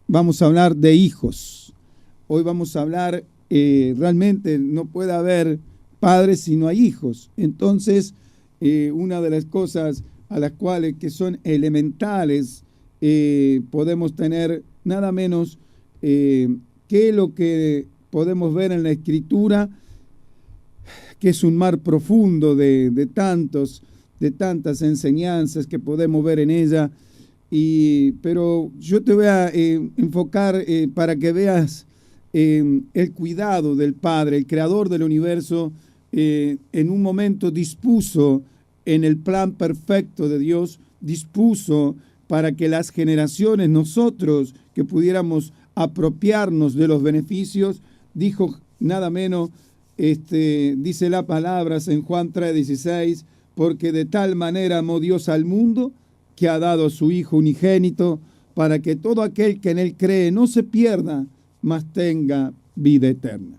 vamos a hablar de hijos. Hoy vamos a hablar, realmente no puede haber padres si no hay hijos. Entonces, una de las cosas a las cuales que son elementales, podemos tener nada menos que lo que podemos ver en la Escritura, que es un mar profundo de tantas enseñanzas que podemos ver en ella. Pero yo te voy a enfocar para que veas el cuidado del Padre, el creador del universo. En un momento dispuso en el plan perfecto de Dios, dispuso para que las generaciones, nosotros que pudiéramos apropiarnos de los beneficios, dijo nada menos, dice la palabra en Juan 3:16, porque de tal manera amó Dios al mundo que ha dado a su Hijo unigénito, para que todo aquel que en él cree no se pierda, mas tenga vida eterna.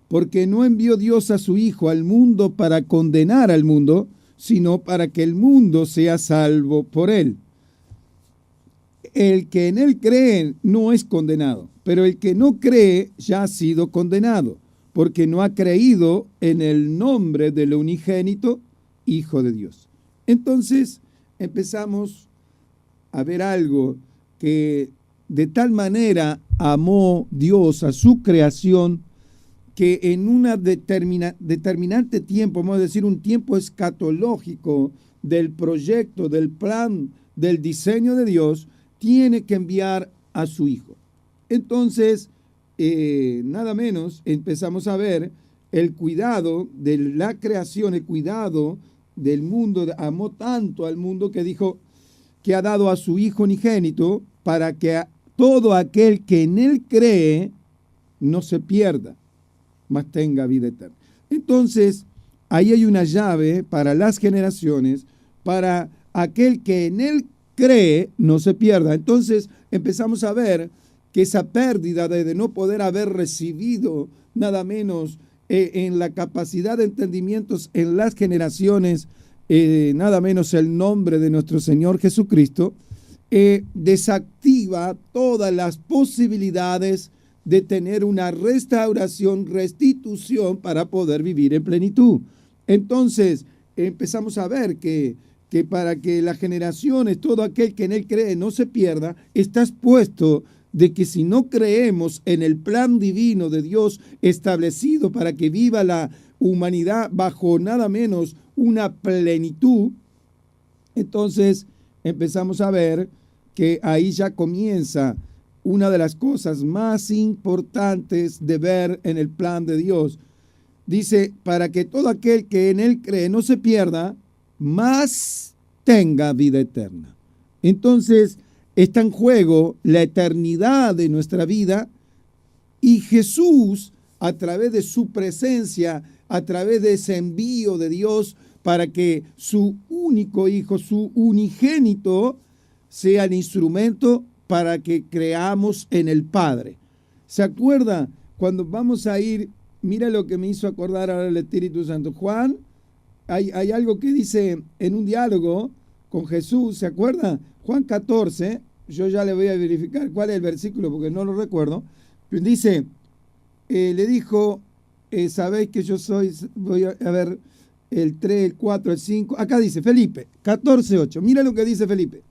Porque no envió Dios a su Hijo al mundo para condenar al mundo, sino para que el mundo sea salvo por él. El que en él cree no es condenado, pero el que no cree ya ha sido condenado, porque no ha creído en el nombre del unigénito Hijo de Dios. Entonces empezamos a ver algo que de tal manera amó Dios a su creación, que en una determinante tiempo, vamos a decir un tiempo escatológico del proyecto, del plan, del diseño de Dios, tiene que enviar a su Hijo. Entonces, nada menos, empezamos a ver el cuidado de la creación, el cuidado del mundo. Amó tanto al mundo que dijo que ha dado a su Hijo unigénito para que todo aquel que en él cree no se pierda, mas tenga vida eterna. Entonces, ahí hay una llave para las generaciones, para aquel que en él cree no se pierda. Entonces, empezamos a ver que esa pérdida de no poder haber recibido nada menos en la capacidad de entendimientos en las generaciones, nada menos el nombre de nuestro Señor Jesucristo, desactiva todas las posibilidades de tener una restauración, restitución para poder vivir en plenitud. Entonces, empezamos a ver que para que las generaciones, todo aquel que en él cree no se pierda, está expuesto de que si no creemos en el plan divino de Dios establecido para que viva la humanidad bajo nada menos una plenitud, entonces empezamos a ver que ahí ya comienza una de las cosas más importantes de ver en el plan de Dios. Dice, para que todo aquel que en él cree no se pierda, mas tenga vida eterna. Entonces, está en juego la eternidad de nuestra vida, y Jesús, a través de su presencia, a través de ese envío de Dios para que su único Hijo, su unigénito, sea el instrumento para que creamos en el Padre. ¿Se acuerda? Cuando vamos a ir, mira lo que me hizo acordar ahora el Espíritu Santo. Juan, hay algo que dice en un diálogo con Jesús, ¿se acuerda? Juan 14, yo ya le voy a verificar cuál es el versículo porque no lo recuerdo. Dice, le dijo, sabéis que yo soy, voy a ver el 3, el 4, el 5, acá dice Felipe, 14:8, mira lo que dice Felipe.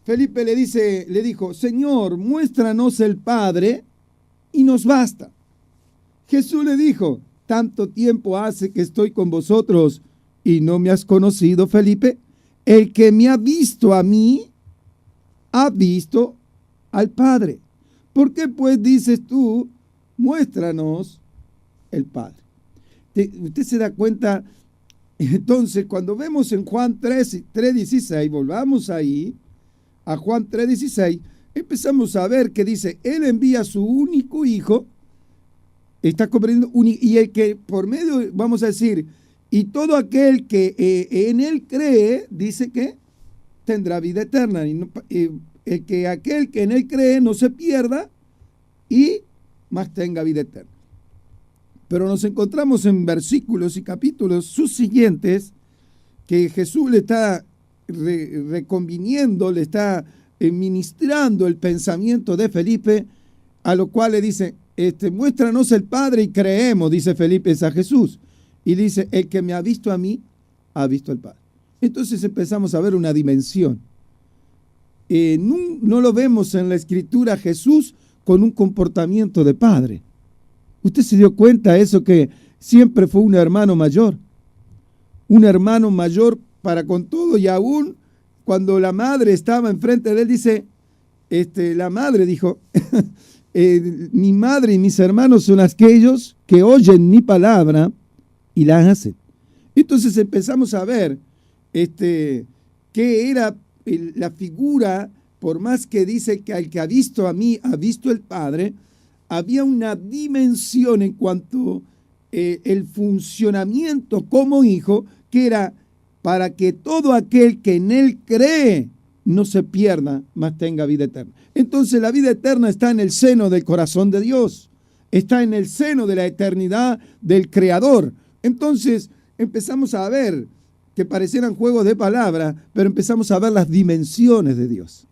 Felipe le dijo, Señor, muéstranos el Padre y nos basta. Jesús le dijo, tanto tiempo hace que estoy con vosotros y no me has conocido, Felipe. El que me ha visto a mí, ha visto al Padre. ¿Por qué pues dices tú, muéstranos el Padre? Usted se da cuenta. Entonces, cuando vemos en Juan 3:16, volvamos ahí, a Juan 3:16, empezamos a ver que dice, Él envía a su único Hijo, está comprendiendo, y el que por medio, vamos a decir, y todo aquel que en Él cree, dice que tendrá vida eterna. Y no, aquel que en Él cree no se pierda, y más tenga vida eterna. Pero nos encontramos en versículos y capítulos subsiguientes que Jesús le está reconviniendo, le está ministrando el pensamiento de Felipe, a lo cual le dice, muéstranos el Padre y creemos, dice Felipe a Jesús. Y dice, el que me ha visto a mí, ha visto al Padre. Entonces empezamos a ver una dimensión. No lo vemos en la Escritura Jesús con un comportamiento de padre. ¿Usted se dio cuenta de eso, que siempre fue un hermano mayor? Un hermano mayor para con todo, y aún cuando la madre estaba enfrente de él, dice, la madre dijo, mi madre y mis hermanos son aquellos que oyen mi palabra y la hacen. Entonces empezamos a ver qué era la figura, por más que dice que al que ha visto a mí, ha visto el Padre, había una dimensión en cuanto el funcionamiento como hijo, que era para que todo aquel que en él cree no se pierda, mas tenga vida eterna. Entonces la vida eterna está en el seno del corazón de Dios, está en el seno de la eternidad del Creador. Entonces empezamos a ver que parecieran juegos de palabras, pero empezamos a ver las dimensiones de Dios.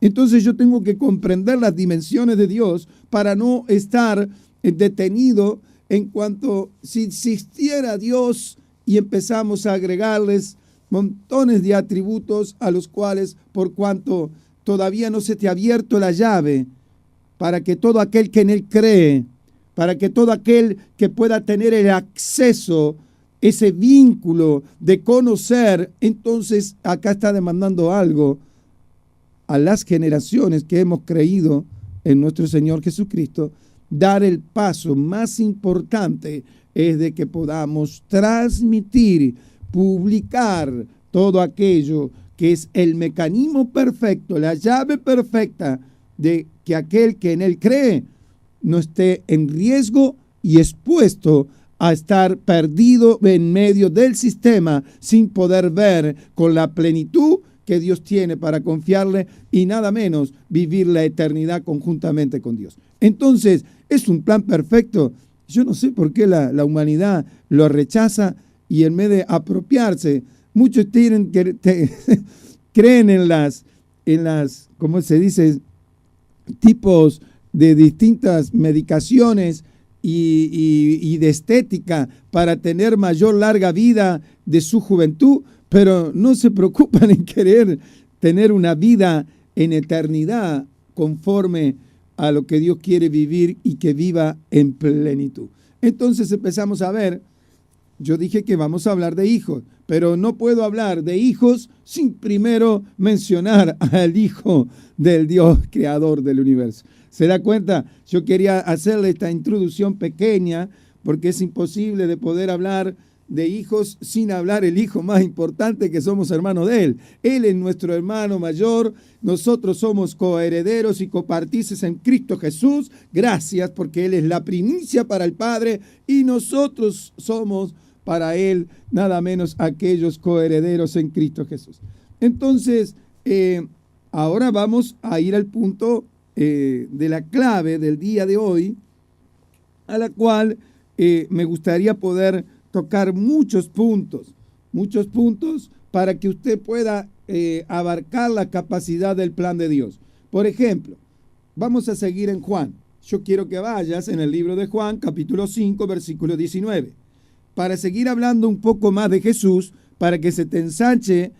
Entonces yo tengo que comprender las dimensiones de Dios para no estar detenido en cuanto si existiera Dios y empezamos a agregarles montones de atributos a los cuales, por cuanto todavía no se te ha abierto la llave para que todo aquel que en él cree, para que todo aquel que pueda tener el acceso, ese vínculo de conocer, entonces acá está demandando algo a las generaciones que hemos creído en nuestro Señor Jesucristo. Dar el paso más importante es de que podamos transmitir, publicar todo aquello que es el mecanismo perfecto, la llave perfecta de que aquel que en él cree no esté en riesgo y expuesto a estar perdido en medio del sistema sin poder ver con la plenitud que Dios tiene para confiarle y nada menos vivir la eternidad conjuntamente con Dios. Entonces, es un plan perfecto. Yo no sé por qué la humanidad lo rechaza y en vez de apropiarse, muchos creen en las, ¿cómo se dice?, tipos de distintas medicaciones y de estética para tener mayor larga vida de su juventud, pero no se preocupan en querer tener una vida en eternidad conforme a lo que Dios quiere vivir y que viva en plenitud. Entonces empezamos a ver, yo dije que vamos a hablar de hijos, pero no puedo hablar de hijos sin primero mencionar al Hijo del Dios creador del universo. ¿Se da cuenta? Yo quería hacerle esta introducción pequeña porque es imposible de poder hablar de hijos sin hablar el hijo más importante, que somos hermanos de él. Él es nuestro hermano mayor, nosotros somos coherederos y copartícices en Cristo Jesús. Gracias, porque él es la primicia para el Padre y nosotros somos para él nada menos aquellos coherederos en Cristo Jesús. Entonces, ahora vamos a ir al punto de la clave del día de hoy, a la cual me gustaría poder tocar muchos puntos para que usted pueda abarcar la capacidad del plan de Dios. Por ejemplo, vamos a seguir en Juan. Yo quiero que vayas en el libro de Juan, capítulo 5, versículo 19, para seguir hablando un poco más de Jesús, para que se te ensanche,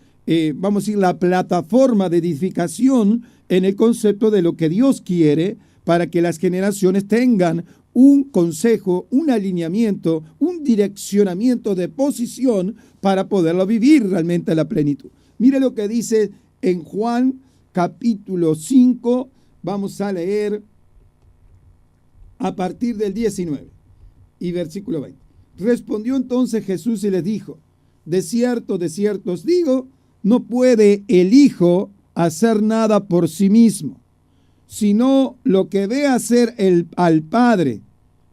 vamos a decir, la plataforma de edificación en el concepto de lo que Dios quiere, para que las generaciones tengan un consejo, un alineamiento, un direccionamiento de posición para poderlo vivir realmente a la plenitud. Mire lo que dice en Juan capítulo 5, vamos a leer a partir del 19 y versículo 20. Respondió entonces Jesús y les dijo, de cierto os digo, no puede el Hijo hacer nada por sí mismo, sino lo que ve hacer al Padre,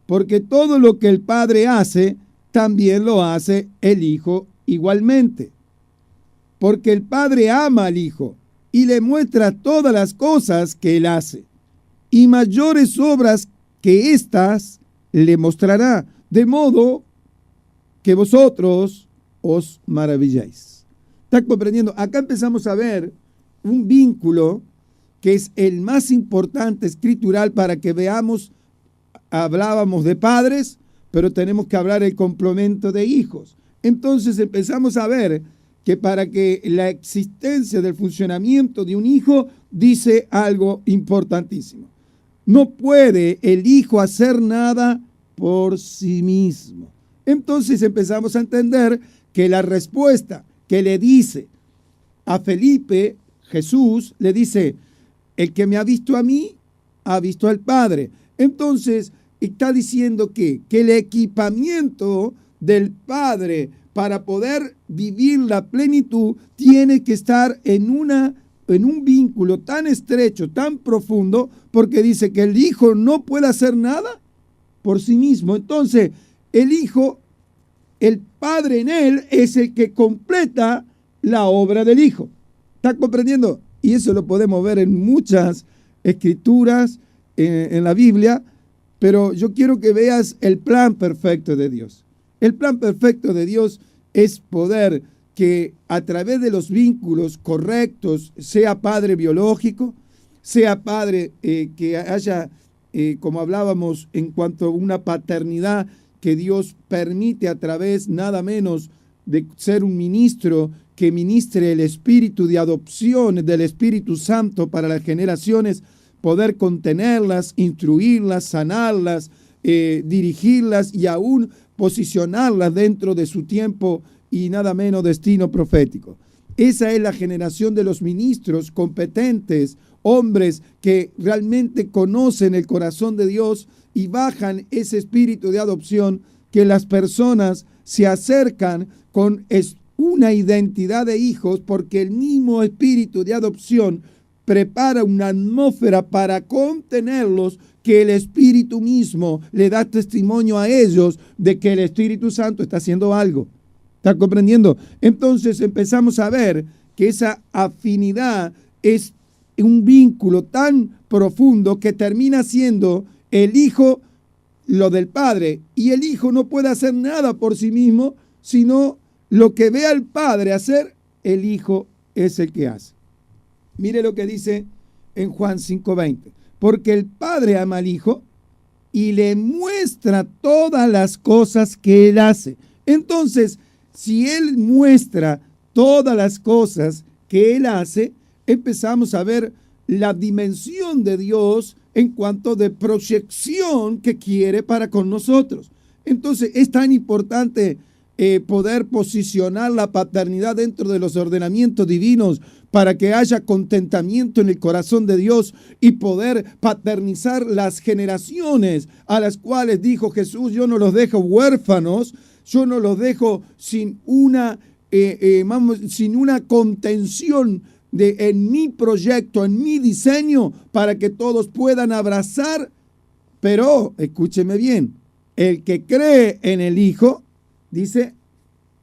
porque todo lo que el Padre hace, también lo hace el Hijo igualmente. Porque el Padre ama al Hijo y le muestra todas las cosas que él hace, y mayores obras que éstas le mostrará, de modo que vosotros os maravilláis. ¿Está comprendiendo? Acá empezamos a ver un vínculo que es el más importante escritural para que veamos, hablábamos de padres, pero tenemos que hablar el complemento de hijos. Entonces empezamos a ver que para que la existencia del funcionamiento de un hijo dice algo importantísimo. No puede el hijo hacer nada por sí mismo. Entonces empezamos a entender que la respuesta que le dice a Felipe, Jesús, le dice, el que me ha visto a mí, ha visto al Padre. Entonces está diciendo que el equipamiento del Padre para poder vivir la plenitud tiene que estar en un vínculo tan estrecho, tan profundo, porque dice que el Hijo no puede hacer nada por sí mismo. Entonces, el Hijo, el Padre en él, es el que completa la obra del Hijo. ¿Está comprendiendo? Y eso lo podemos ver en muchas escrituras en la Biblia, pero yo quiero que veas el plan perfecto de Dios. El plan perfecto de Dios es poder que a través de los vínculos correctos, sea padre biológico, sea padre que haya, como hablábamos en cuanto a una paternidad que Dios permite a través nada menos de ser un ministro que ministre el espíritu de adopción del Espíritu Santo para las generaciones, poder contenerlas, instruirlas, sanarlas, dirigirlas y aún posicionarlas dentro de su tiempo y nada menos destino profético. Esa es la generación de los ministros competentes, hombres que realmente conocen el corazón de Dios y bajan ese espíritu de adopción, que las personas se acercan con una identidad de hijos, porque el mismo espíritu de adopción prepara una atmósfera para contenerlos, que el Espíritu mismo le da testimonio a ellos de que el Espíritu Santo está haciendo algo. ¿Está comprendiendo? Entonces empezamos a ver que esa afinidad es un vínculo tan profundo que termina siendo el Hijo lo del Padre, y el Hijo no puede hacer nada por sí mismo, sino lo que ve al Padre hacer, el Hijo es el que hace. Mire lo que dice en Juan 5:20. Porque el Padre ama al Hijo y le muestra todas las cosas que Él hace. Entonces, si Él muestra todas las cosas que Él hace, empezamos a ver la dimensión de Dios en cuanto de proyección que quiere para con nosotros. Entonces, es tan importante poder posicionar la paternidad dentro de los ordenamientos divinos para que haya contentamiento en el corazón de Dios y poder paternizar las generaciones a las cuales dijo Jesús, yo no los dejo huérfanos, yo no los dejo sin una contención en mi proyecto, en mi diseño, para que todos puedan abrazar. Pero, escúcheme bien, el que cree en el Hijo, dice,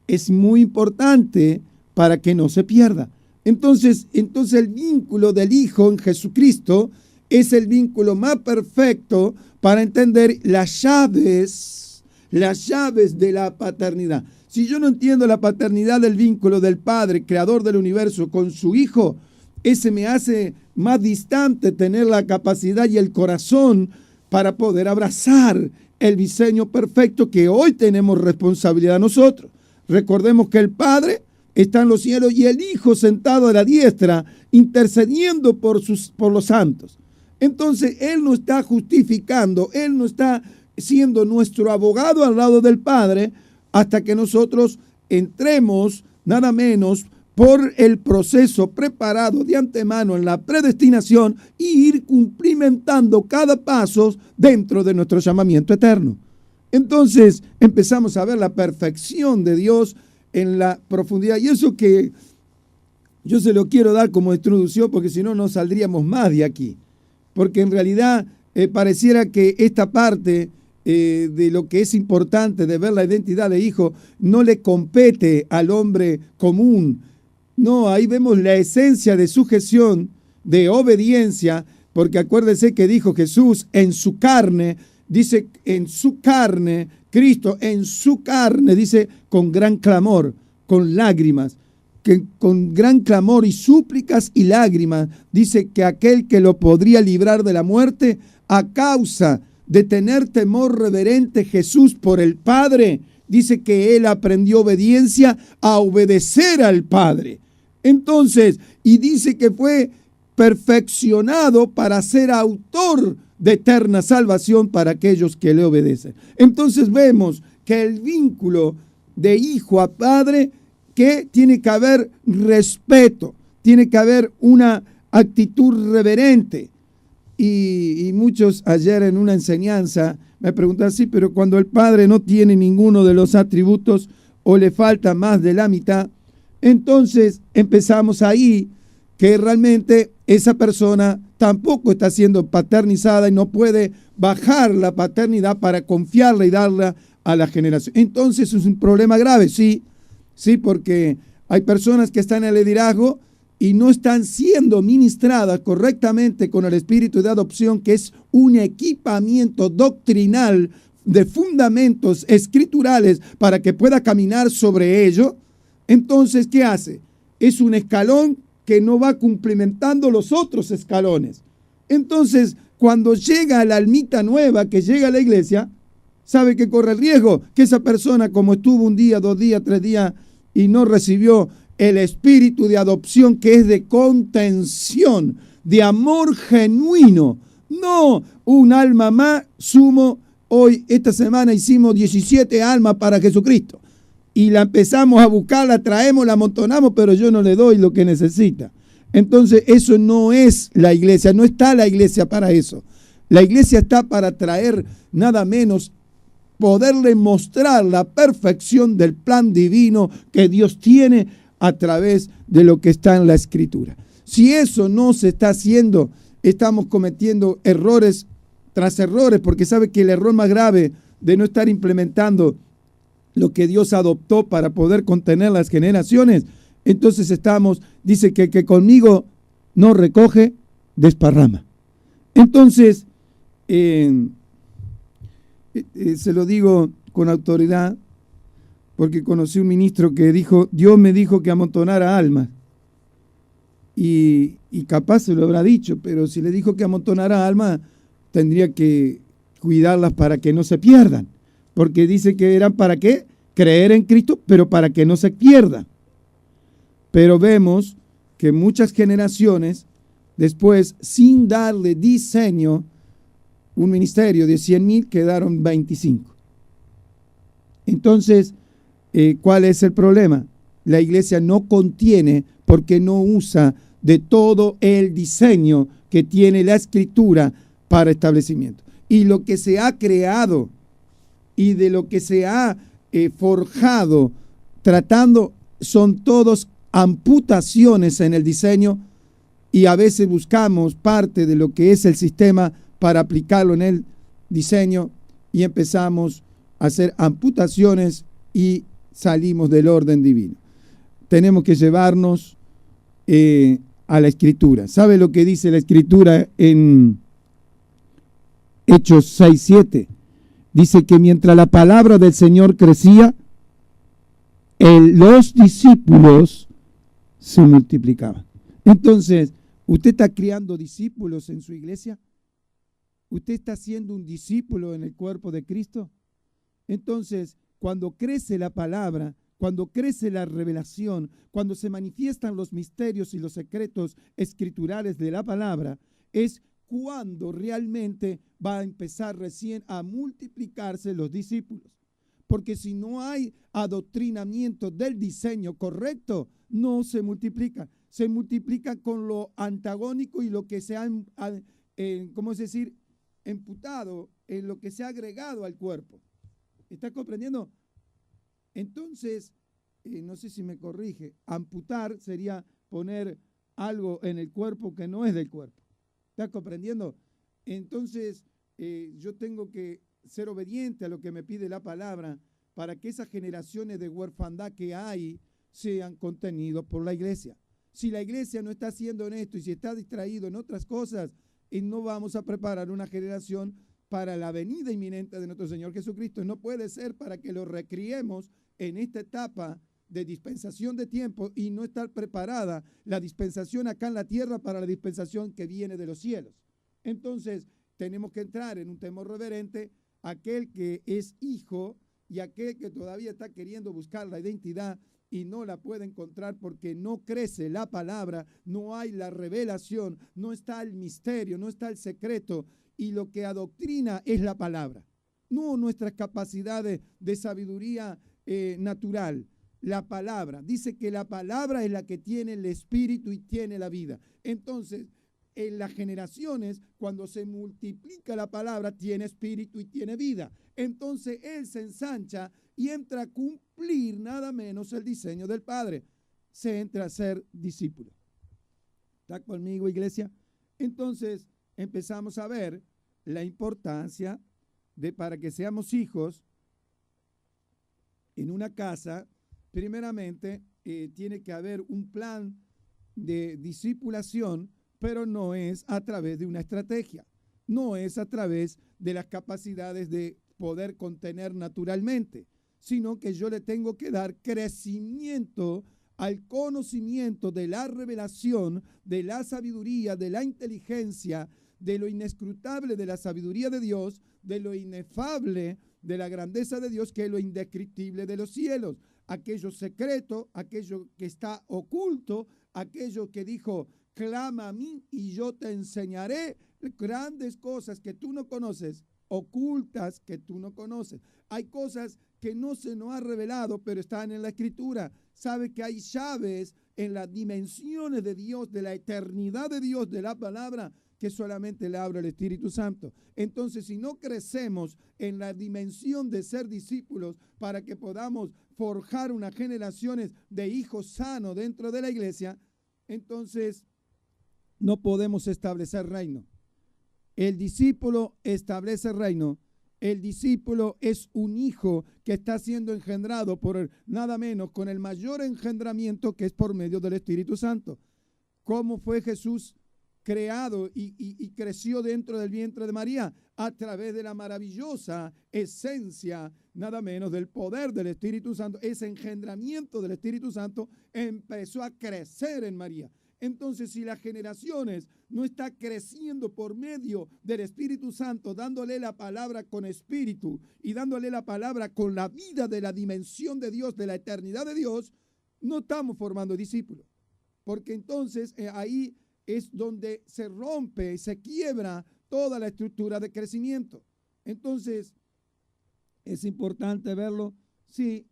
es muy importante para que no se pierda. Entonces el vínculo del Hijo en Jesucristo es el vínculo más perfecto para entender las llaves de la paternidad. Si yo no entiendo la paternidad del vínculo del Padre, creador del universo, con su Hijo, ese me hace más distante tener la capacidad y el corazón para poder abrazar el diseño perfecto que hoy tenemos responsabilidad nosotros. Recordemos que el Padre está en los cielos y el Hijo sentado a la diestra, intercediendo por los santos. Entonces, Él no está justificando, Él no está siendo nuestro abogado al lado del Padre hasta que nosotros entremos nada menos por el proceso preparado de antemano en la predestinación y ir cumplimentando cada paso dentro de nuestro llamamiento eterno. Entonces empezamos a ver la perfección de Dios en la profundidad, y eso que yo se lo quiero dar como introducción, porque si no, no saldríamos más de aquí, porque en realidad pareciera que esta parte de lo que es importante de ver la identidad de hijo no le compete al hombre común. No, ahí vemos la esencia de sujeción, de obediencia, porque acuérdense que dijo Jesús en su carne, dice en su carne, Cristo en su carne, dice con gran clamor, con lágrimas. que con gran clamor y súplicas y lágrimas, dice que aquel que lo podría librar de la muerte, a causa de tener temor reverente Jesús por el Padre, dice que él aprendió obediencia a obedecer al Padre. Entonces, y dice que fue perfeccionado para ser autor de eterna salvación para aquellos que le obedecen. Entonces vemos que el vínculo de hijo a padre, que tiene que haber respeto, tiene que haber una actitud reverente. Y muchos ayer en una enseñanza me preguntaban, sí, pero cuando el padre no tiene ninguno de los atributos o le falta más de la mitad, entonces empezamos ahí que realmente esa persona tampoco está siendo paternizada y no puede bajar la paternidad para confiarla y darla a la generación. Entonces es un problema grave, sí, porque hay personas que están en el liderazgo y no están siendo ministradas correctamente con el espíritu de adopción, que es un equipamiento doctrinal de fundamentos escriturales para que pueda caminar sobre ello. Entonces, ¿qué hace? Es un escalón que no va cumplimentando los otros escalones. Entonces, cuando llega la almita nueva que llega a la iglesia, sabe que corre el riesgo que esa persona, como estuvo un día, 2 días, 3 días y no recibió el espíritu de adopción, que es de contención, de amor genuino, no un alma más sumo. Hoy, esta semana hicimos 17 almas para Jesucristo y la empezamos a buscar, la traemos, la amontonamos, pero yo no le doy lo que necesita. Entonces eso no es la iglesia, no está la iglesia para eso. La iglesia está para traer nada menos, poderle mostrar la perfección del plan divino que Dios tiene a través de lo que está en la Escritura. Si eso no se está haciendo, estamos cometiendo errores tras errores, porque sabe que el error más grave de no estar implementando lo que Dios adoptó para poder contener las generaciones, entonces dice que conmigo no recoge, desparrama. Entonces, se lo digo con autoridad, porque conocí un ministro que dijo, Dios me dijo que amontonara almas. Y capaz se lo habrá dicho, pero si le dijo que amontonara almas, tendría que cuidarlas para que no se pierdan. Porque dice que eran para qué, creer en Cristo, pero para que no se pierdan. Pero vemos que muchas generaciones, después, sin darle diseño, un ministerio de 100,000 quedaron 25. Entonces, ¿cuál es el problema? La iglesia no contiene porque no usa de todo el diseño que tiene la Escritura para establecimiento. Y lo que se ha creado y de lo que se ha forjado tratando son todos amputaciones en el diseño, y a veces buscamos parte de lo que es el sistema para aplicarlo en el diseño y empezamos a hacer amputaciones y salimos del orden divino. Tenemos que llevarnos a la Escritura. ¿Sabe lo que dice la Escritura en Hechos 6:7? Dice que mientras la palabra del Señor crecía, los discípulos se multiplicaban. Entonces, ¿usted está criando discípulos en su iglesia? ¿Usted está siendo un discípulo en el cuerpo de Cristo? Entonces, cuando crece la palabra, cuando crece la revelación, cuando se manifiestan los misterios y los secretos escriturales de la palabra, es cuando realmente va a empezar recién a multiplicarse los discípulos. Porque si no hay adoctrinamiento del diseño correcto, no se multiplica. Se multiplica con lo antagónico y lo que se ha, ¿cómo es decir?, imputado, en lo que se ha agregado al cuerpo. ¿Está comprendiendo? Entonces, no sé si me corrige, amputar sería poner algo en el cuerpo que no es del cuerpo. ¿Está comprendiendo? Entonces, yo tengo que ser obediente a lo que me pide la palabra para que esas generaciones de huerfandad que hay sean contenidos por la iglesia. Si la iglesia no está haciendo en esto y si está distraído en otras cosas, no vamos a preparar una generación para la venida inminente de nuestro Señor Jesucristo. No puede ser para que lo recriemos en esta etapa de dispensación de tiempo y no estar preparada la dispensación acá en la tierra para la dispensación que viene de los cielos. Entonces, tenemos que entrar en un temor reverente, aquel que es hijo y aquel que todavía está queriendo buscar la identidad y no la puede encontrar porque no crece la palabra, no hay la revelación, no está el misterio, no está el secreto, y lo que adoctrina es la palabra, no nuestras capacidades de sabiduría natural. La palabra, dice que la palabra es la que tiene el espíritu y tiene la vida. Entonces, en las generaciones, cuando se multiplica la palabra, tiene espíritu y tiene vida. Entonces, él se ensancha y entra a cumplir nada menos el diseño del Padre. Se entra a ser discípulo. ¿Está conmigo, iglesia? Entonces, empezamos a ver la importancia de, para que seamos hijos en una casa, primeramente, tiene que haber un plan de discipulación, pero no es a través de una estrategia, no es a través de las capacidades de poder contener naturalmente, sino que yo le tengo que dar crecimiento al conocimiento de la revelación, de la sabiduría, de la inteligencia, de lo inescrutable de la sabiduría de Dios, de lo inefable de la grandeza de Dios, que es lo indescriptible de los cielos, aquello secreto, aquello que está oculto, aquello que dijo, clama a mí y yo te enseñaré grandes cosas que tú no conoces, ocultas que tú no conoces. Hay cosas que no se nos ha revelado, pero están en la Escritura. Sabe que hay llaves en las dimensiones de Dios, de la eternidad de Dios, de la palabra, que solamente le abre el Espíritu Santo. Entonces, si no crecemos en la dimensión de ser discípulos para que podamos forjar unas generaciones de hijos sanos dentro de la iglesia, entonces no podemos establecer reino. El discípulo establece reino. El discípulo es un hijo que está siendo engendrado por nada menos con el mayor engendramiento, que es por medio del Espíritu Santo. ¿Cómo fue Jesús creado y creció dentro del vientre de María? A través de la maravillosa esencia, nada menos, del poder del Espíritu Santo. Ese engendramiento del Espíritu Santo empezó a crecer en María. Entonces, si las generaciones no está creciendo por medio del Espíritu Santo, dándole la palabra con espíritu y dándole la palabra con la vida de la dimensión de Dios, de la eternidad de Dios, no estamos formando discípulos. Porque entonces ahí es donde se rompe, se quiebra toda la estructura de crecimiento. Entonces, es importante verlo, sí,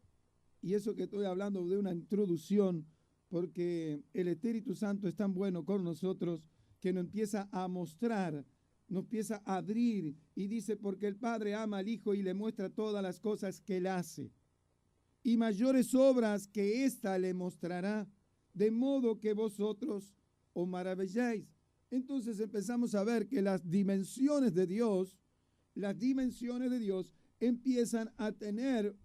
y eso que estoy hablando de una introducción, porque el Espíritu Santo es tan bueno con nosotros que nos empieza a mostrar, nos empieza a abrir y dice, porque el Padre ama al Hijo y le muestra todas las cosas que él hace. Y mayores obras que ésta le mostrará, de modo que vosotros os maravilláis. Entonces empezamos a ver que las dimensiones de Dios empiezan a tener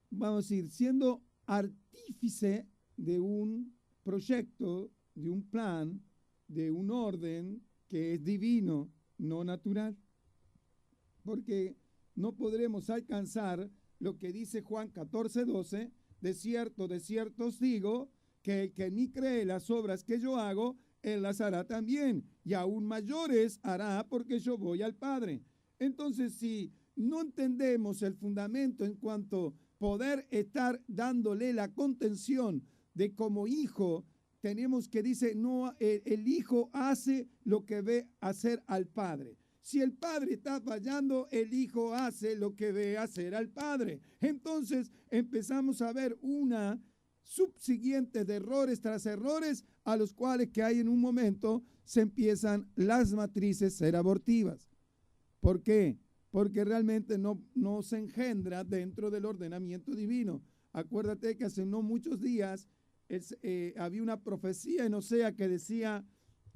vamos a decir, siendo artífice de un proyecto, de un plan, de un orden que es divino, no natural. Porque no podremos alcanzar lo que dice Juan 14:12, de cierto os digo, que el que en mí cree las obras que yo hago, él las hará también, y aún mayores hará, porque yo voy al Padre. Entonces, si no entendemos el fundamento en cuanto a poder estar dándole la contención de como hijo, tenemos que dice, no, el hijo hace lo que ve hacer al Padre. Si el padre está fallando, el hijo hace lo que ve hacer al padre. Entonces empezamos a ver una subsiguiente de errores tras errores, a los cuales que hay en un momento se empiezan las matrices ser abortivas. ¿Por qué? Porque realmente no se engendra dentro del ordenamiento divino. Acuérdate que hace no muchos días había una profecía en Osea que decía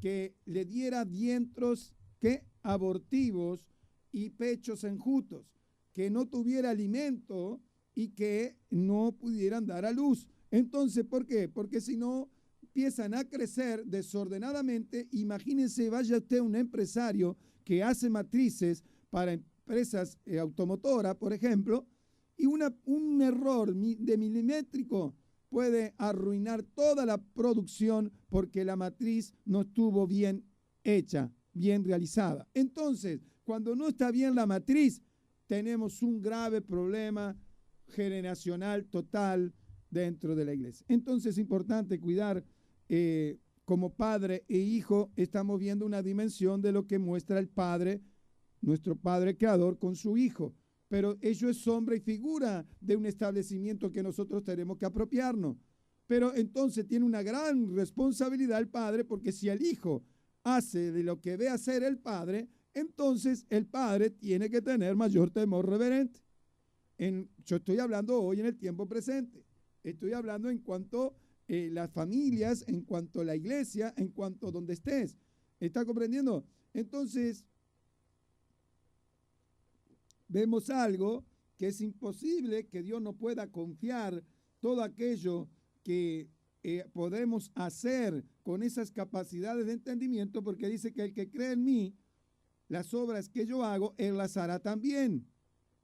que le diera dientros que abortivos y pechos enjutos, que no tuviera alimento y que no pudieran dar a luz. Entonces, ¿por qué? Porque si no empiezan a crecer desordenadamente. Imagínense, vaya usted un empresario que hace matrices para empresas automotoras, por ejemplo, y un error de milimétrico puede arruinar toda la producción porque la matriz no estuvo bien hecha, bien realizada. Entonces, cuando no está bien la matriz, tenemos un grave problema generacional total dentro de la iglesia. Entonces es importante cuidar, como padre e hijo, estamos viendo una dimensión de lo que muestra el Padre, nuestro Padre Creador, con su Hijo. Pero ello es sombra y figura de un establecimiento que nosotros tenemos que apropiarnos. Pero entonces tiene una gran responsabilidad el Padre, porque si el Hijo hace de lo que ve hacer el Padre, entonces el Padre tiene que tener mayor temor reverente. Yo estoy hablando hoy en el tiempo presente. Estoy hablando en cuanto las familias, en cuanto a la iglesia, en cuanto a donde estés. ¿Está comprendiendo? Entonces, vemos algo que es imposible que Dios no pueda confiar todo aquello que podemos hacer con esas capacidades de entendimiento, porque dice que el que cree en mí, las obras que yo hago, él las hará también,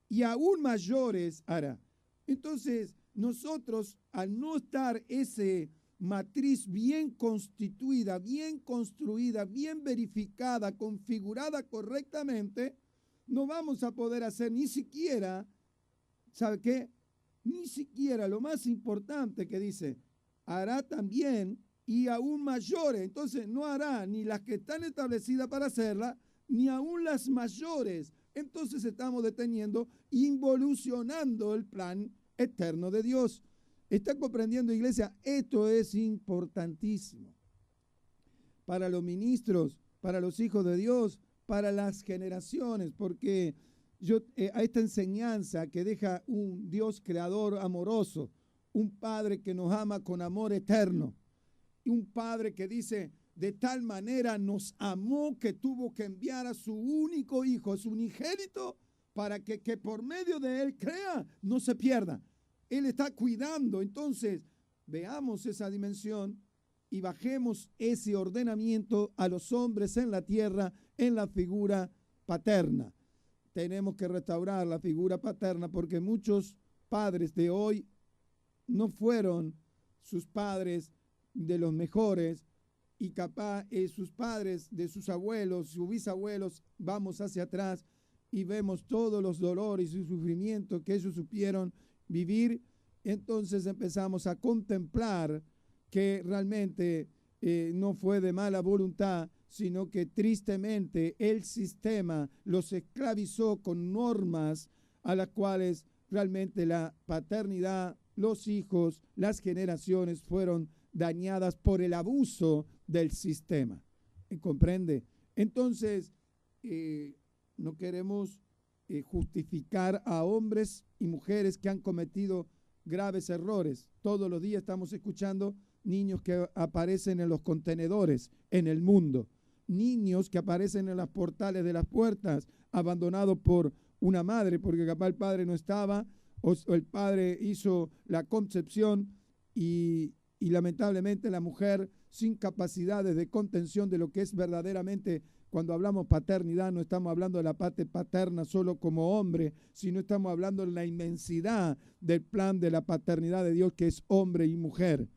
y aún mayores hará. Entonces, nosotros, al no estar esa matriz bien constituida, bien construida, bien verificada, configurada correctamente, no vamos a poder hacer ni siquiera, ¿sabe qué? Ni siquiera lo más importante que dice, hará también y aún mayores. Entonces no hará ni las que están establecidas para hacerla, ni aún las mayores. Entonces estamos deteniendo, involucionando el plan eterno de Dios. ¿Está comprendiendo, iglesia? Esto es importantísimo para los ministros, para los hijos de Dios, para las generaciones, porque a esta enseñanza que deja un Dios creador amoroso, un Padre que nos ama con amor eterno, y un Padre que dice, de tal manera nos amó que tuvo que enviar a su único hijo, a su unigénito, para que por medio de él crea, no se pierda. Él está cuidando. Entonces, veamos esa dimensión y bajemos ese ordenamiento a los hombres en la tierra en la figura paterna. Tenemos que restaurar la figura paterna porque muchos padres de hoy no fueron sus padres de los mejores, y capaz sus padres de sus abuelos, sus bisabuelos, vamos hacia atrás y vemos todos los dolores y sufrimientos que ellos supieron vivir. Entonces empezamos a contemplar que realmente no fue de mala voluntad, sino que tristemente el sistema los esclavizó con normas a las cuales realmente la paternidad, los hijos, las generaciones fueron dañadas por el abuso del sistema. ¿Comprende? Entonces, no queremos justificar a hombres y mujeres que han cometido graves errores. Todos los días estamos escuchando niños que aparecen en los contenedores en el mundo, niños que aparecen en los portales de las puertas, abandonados por una madre, porque capaz el padre no estaba, o el padre hizo la concepción y lamentablemente la mujer sin capacidades de contención de lo que es verdaderamente. Cuando hablamos paternidad, no estamos hablando de la parte paterna solo como hombre, sino estamos hablando de la inmensidad del plan de la paternidad de Dios, que es hombre y mujer.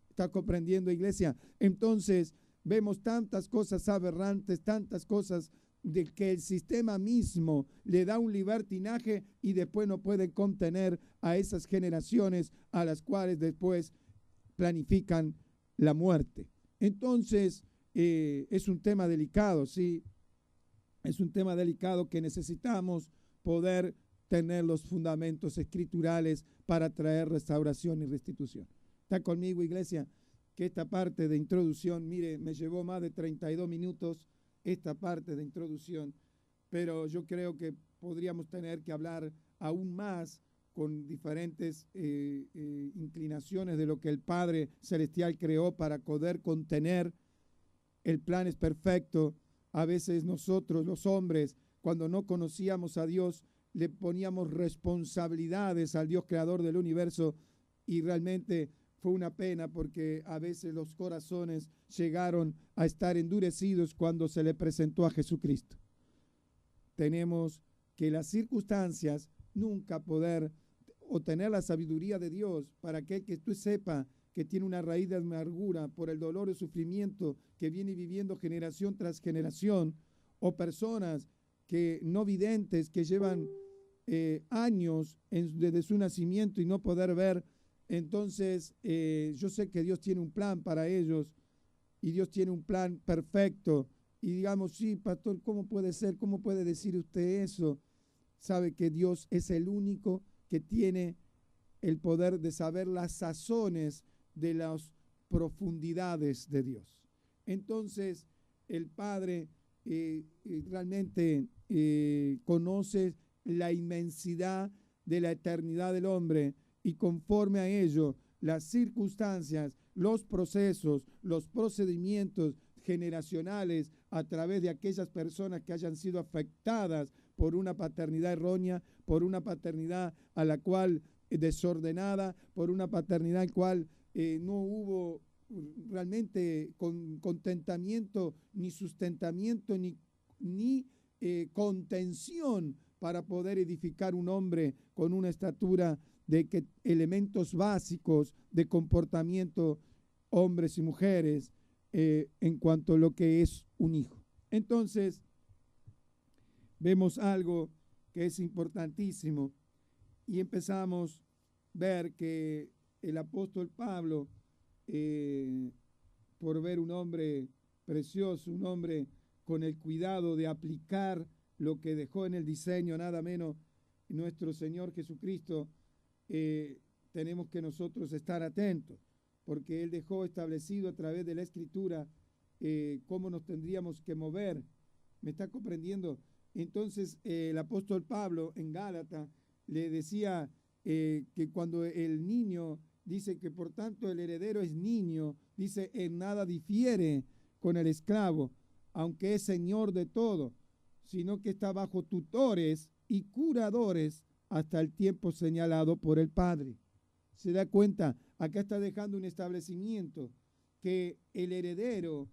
¿Está comprendiendo, iglesia? Entonces, vemos tantas cosas aberrantes, tantas cosas de que el sistema mismo le da un libertinaje y después no puede contener a esas generaciones a las cuales después planifican la muerte. Entonces, es un tema delicado, ¿sí? Es un tema delicado que necesitamos poder tener los fundamentos escriturales para traer restauración y restitución. ¿Está conmigo, iglesia? Que esta parte de introducción, mire, me llevó más de 32 minutos esta parte de introducción, pero yo creo que podríamos tener que hablar aún más con diferentes inclinaciones de lo que el Padre Celestial creó para poder contener. El plan es perfecto. A veces nosotros, los hombres, cuando no conocíamos a Dios, le poníamos responsabilidades al Dios creador del universo, y realmente fue una pena porque a veces los corazones llegaron a estar endurecidos cuando se le presentó a Jesucristo. Tenemos que las circunstancias nunca poder obtener la sabiduría de Dios para aquel que tú sepa que tiene una raíz de amargura por el dolor y sufrimiento que viene viviendo generación tras generación, o personas que no videntes que llevan años desde su nacimiento y no poder ver. Entonces yo sé que Dios tiene un plan para ellos y Dios tiene un plan perfecto. Y digamos, sí, pastor, ¿cómo puede ser? ¿Cómo puede decir usted eso? Sabe que Dios es el único que tiene el poder de saber las sazones de las profundidades de Dios. Entonces, el Padre realmente conoce la inmensidad de la eternidad del hombre y conforme a ello, las circunstancias, los procesos, los procedimientos generacionales a través de aquellas personas que hayan sido afectadas por una paternidad errónea, por una paternidad a la cual desordenada, por una paternidad en la cual no hubo realmente contentamiento, ni sustentamiento, ni contención para poder edificar un hombre con una estatura de que elementos básicos de comportamiento, hombres y mujeres, en cuanto a lo que es un hijo. Entonces, vemos algo que es importantísimo y empezamos a ver que el apóstol Pablo, por ver un hombre precioso, un hombre con el cuidado de aplicar lo que dejó en el diseño, nada menos nuestro Señor Jesucristo, tenemos que nosotros estar atentos, porque Él dejó establecido a través de la Escritura cómo nos tendríamos que mover. ¿Me está comprendiendo? Entonces, el apóstol Pablo en Gálatas le decía que cuando el niño dice que por tanto el heredero es niño, dice en nada difiere con el esclavo, aunque es señor de todo, sino que está bajo tutores y curadores hasta el tiempo señalado por el Padre. ¿Se da cuenta? Acá está dejando un establecimiento que el heredero,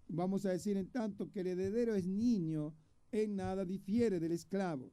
vamos a decir en tanto que el heredero es niño, en nada difiere del esclavo,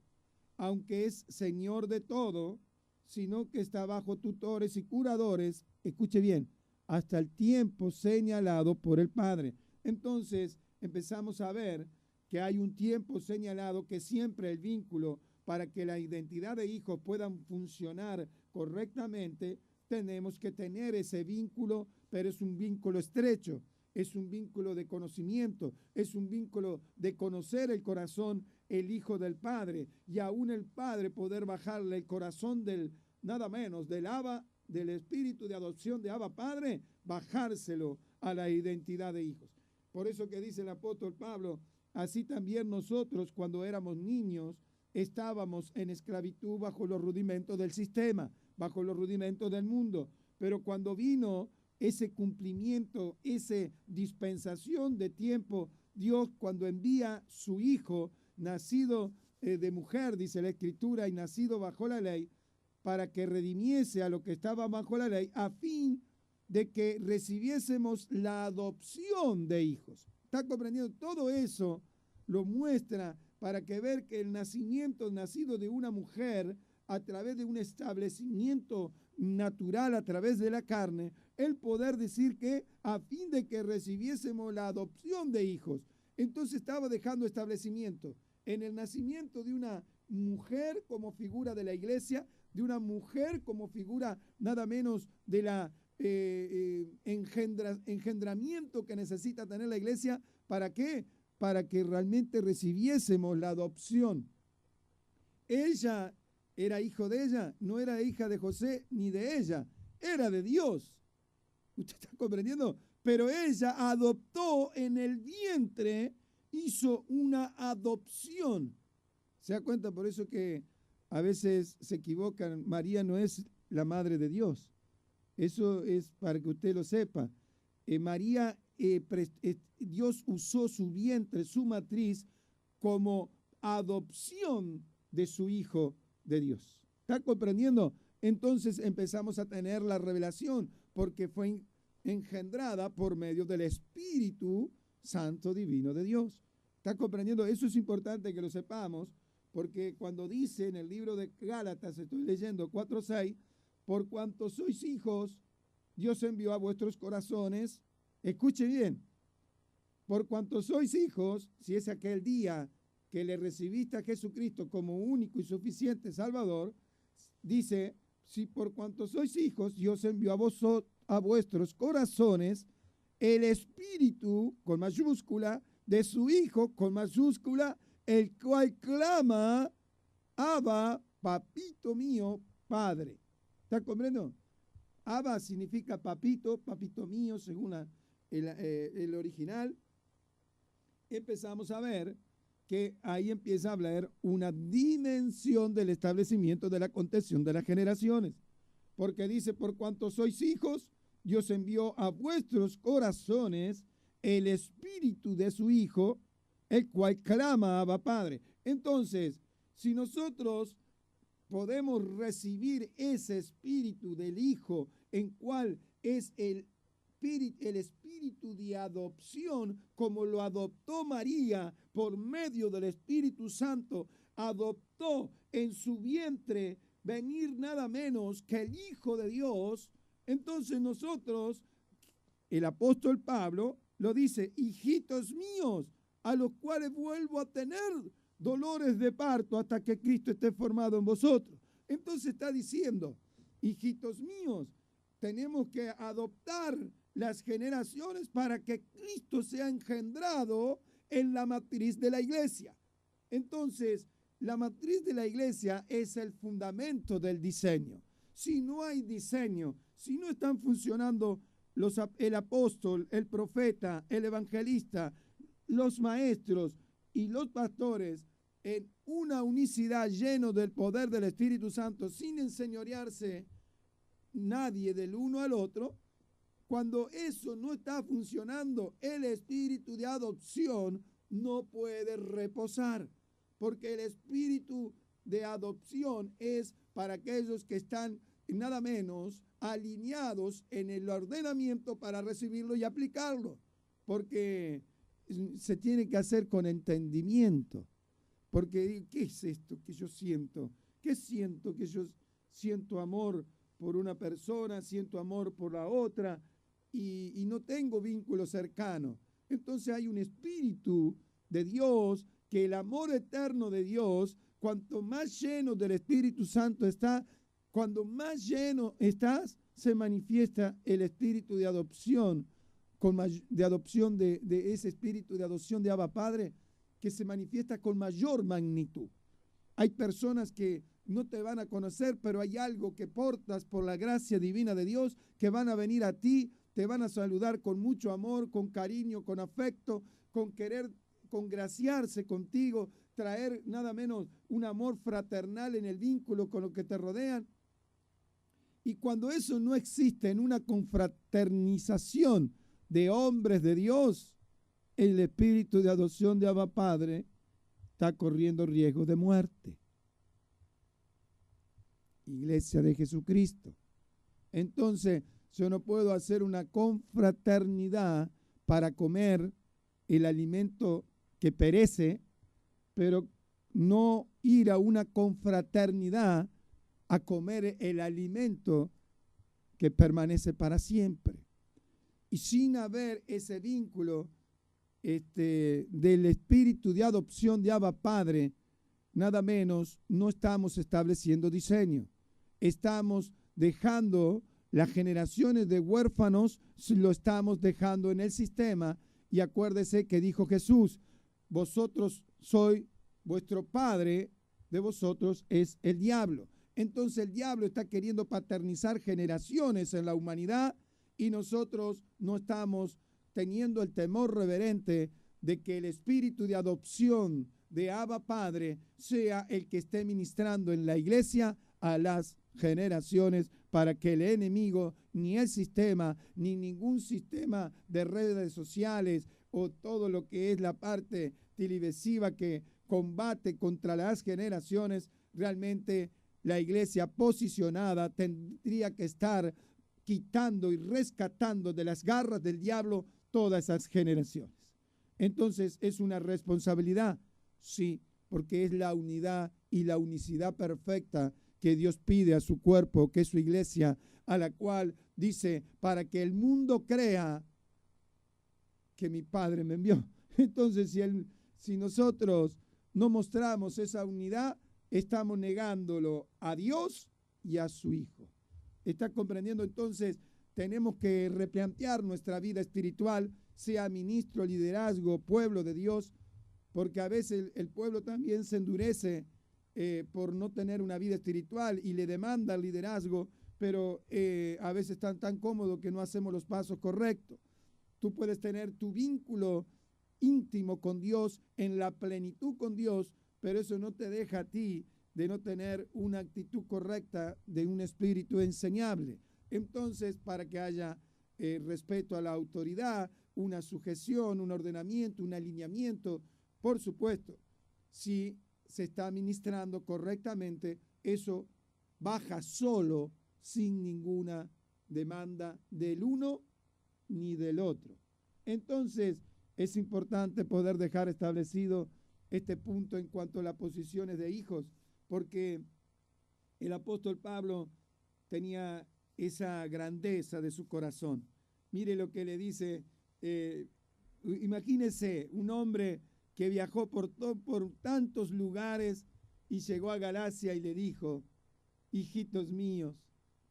aunque es señor de todo, sino que está bajo tutores y curadores, escuche bien, hasta el tiempo señalado por el Padre. Entonces empezamos a ver que hay un tiempo señalado, que siempre el vínculo para que la identidad de hijos puedan funcionar correctamente, tenemos que tener ese vínculo, pero es un vínculo estrecho, es un vínculo de conocimiento, es un vínculo de conocer el corazón, el Hijo del Padre, y aún el Padre poder bajarle el corazón del, nada menos, del Abba, del espíritu de adopción de Abba Padre, bajárselo a la identidad de hijos. Por eso que dice el apóstol Pablo, así también nosotros cuando éramos niños estábamos en esclavitud bajo los rudimentos del sistema, bajo los rudimentos del mundo, pero cuando vino ese cumplimiento, esa dispensación de tiempo, Dios cuando envía su Hijo, nacido de mujer, dice la Escritura, y nacido bajo la ley, para que redimiese a lo que estaba bajo la ley, a fin de que recibiésemos la adopción de hijos. ¿Está comprendiendo? Todo eso lo muestra para que ver que el nacimiento nacido de una mujer a través de un establecimiento natural, a través de la carne, el poder decir que a fin de que recibiésemos la adopción de hijos. Entonces estaba dejando establecimiento en el nacimiento de una mujer como figura de la iglesia, de una mujer como figura nada menos de la engendramiento que necesita tener la iglesia. ¿Para qué? Para que realmente recibiésemos la adopción. Ella era hijo de ella, no era hija de José ni de ella, era de Dios. ¿Usted está comprendiendo? Pero ella adoptó en el vientre, hizo una adopción. ¿Se da cuenta? Por eso que a veces se equivocan. María no es la madre de Dios. Eso es para que usted lo sepa. María, Dios usó su vientre, su matriz, como adopción de su hijo de Dios. ¿Está comprendiendo? Entonces empezamos a tener la revelación, porque fue engendrada por medio del Espíritu Santo Divino de Dios. ¿Está comprendiendo? Eso es importante que lo sepamos, porque cuando dice en el libro de Gálatas, estoy leyendo 4:6, por cuanto sois hijos, Dios envió a vuestros corazones, escuche bien, por cuanto sois hijos, si es aquel día que le recibiste a Jesucristo como único y suficiente Salvador, dice, si por cuanto sois hijos, Dios envió a vuestros corazones el Espíritu, con mayúscula, de su Hijo, con mayúscula, el cual clama, Abba, papito mío, Padre. ¿Está comprendiendo? Abba significa papito, papito mío, según el original. Empezamos a ver que ahí empieza a hablar una dimensión del establecimiento de la contención de las generaciones. Porque dice, por cuanto sois hijos, Dios envió a vuestros corazones el Espíritu de su Hijo, el cual clama Abba Padre. Entonces, si nosotros podemos recibir ese Espíritu del Hijo, en cual es el espíritu de adopción, como lo adoptó María por medio del Espíritu Santo, adoptó en su vientre venir nada menos que el Hijo de Dios. Entonces nosotros, el apóstol Pablo lo dice, hijitos míos, a los cuales vuelvo a tener dolores de parto hasta que Cristo esté formado en vosotros. Entonces está diciendo, hijitos míos, tenemos que adoptar las generaciones para que Cristo sea engendrado en la matriz de la iglesia. Entonces, la matriz de la iglesia es el fundamento del diseño. Si no hay diseño, si no están funcionando el apóstol, el profeta, el evangelista, los maestros y los pastores en una unicidad lleno del poder del Espíritu Santo, sin enseñorearse nadie del uno al otro, cuando eso no está funcionando, el espíritu de adopción no puede reposar, porque el espíritu de adopción es para aquellos que están nada menos alineados en el ordenamiento para recibirlo y aplicarlo, porque se tiene que hacer con entendimiento, porque ¿qué es esto que yo siento? ¿Qué siento? Que yo siento amor por una persona, siento amor por la otra, y no tengo vínculo cercano. Entonces hay un espíritu de Dios, que el amor eterno de Dios, cuanto más lleno del Espíritu Santo está, cuando más lleno estás, se manifiesta el espíritu de adopción, de ese espíritu de adopción de Abba Padre, que se manifiesta con mayor magnitud. Hay personas que no te van a conocer, pero hay algo que portas por la gracia divina de Dios, que van a venir a ti, te van a saludar con mucho amor, con cariño, con afecto, con querer congraciarse contigo, traer nada menos un amor fraternal en el vínculo con los que te rodean. Y cuando eso no existe en una confraternización de hombres de Dios, el espíritu de adopción de Abba Padre está corriendo riesgo de muerte. Iglesia de Jesucristo. Entonces, yo no puedo hacer una confraternidad para comer el alimento que perece, pero no ir a una confraternidad a comer el alimento que permanece para siempre. Y sin haber ese vínculo del espíritu de adopción de Abba Padre, nada menos, no estamos estableciendo diseño. Estamos dejando las generaciones de huérfanos, lo estamos dejando en el sistema. Y acuérdese que dijo Jesús, vosotros sois, vuestro padre de vosotros es el diablo. Entonces el diablo está queriendo paternizar generaciones en la humanidad, y nosotros no estamos teniendo el temor reverente de que el espíritu de adopción de Abba Padre sea el que esté ministrando en la iglesia a las generaciones, para que el enemigo, ni el sistema, ni ningún sistema de redes sociales o todo lo que es la parte televisiva que combate contra las generaciones, realmente la iglesia posicionada tendría que estar quitando y rescatando de las garras del diablo todas esas generaciones. Entonces es una responsabilidad, sí, porque es la unidad y la unicidad perfecta que Dios pide a su cuerpo, que es su iglesia, a la cual dice, para que el mundo crea que mi Padre me envió. Entonces, si nosotros no mostramos esa unidad, estamos negándolo a Dios y a su Hijo. ¿Está comprendiendo? Entonces, tenemos que replantear nuestra vida espiritual, sea ministro, liderazgo, pueblo de Dios, porque a veces el pueblo también se endurece por no tener una vida espiritual y le demanda el liderazgo, pero a veces están tan cómodos que no hacemos los pasos correctos. Tú puedes tener tu vínculo íntimo con Dios, en la plenitud con Dios, pero eso no te deja a ti de no tener una actitud correcta de un espíritu enseñable. Entonces, para que haya respeto a la autoridad, una sujeción, un ordenamiento, un alineamiento, por supuesto, si se está ministrando correctamente, eso baja solo, sin ninguna demanda del uno ni del otro. Entonces, es importante poder dejar establecido este punto en cuanto a las posiciones de hijos, porque el apóstol Pablo tenía esa grandeza de su corazón. Mire lo que le dice, imagínese un hombre que viajó por tantos lugares y llegó a Galacia y le dijo, hijitos míos,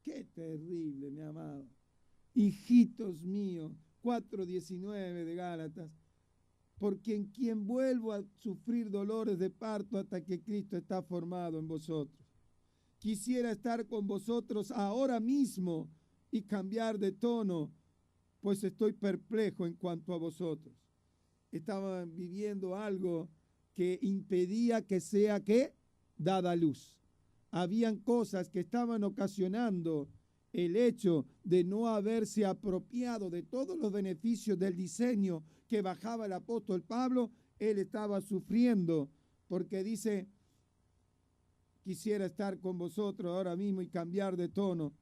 qué terrible, mi amado, hijitos míos, 4:19 de Gálatas, porque en quien vuelvo a sufrir dolores de parto hasta que Cristo está formado en vosotros. Quisiera estar con vosotros ahora mismo y cambiar de tono, pues estoy perplejo en cuanto a vosotros. Estaban viviendo algo que impedía que sea ¿qué? Dada a luz. Habían cosas que estaban ocasionando el hecho de no haberse apropiado de todos los beneficios del diseño que bajaba el apóstol Pablo. Él estaba sufriendo porque dice, quisiera estar con vosotros ahora mismo y cambiar de tono,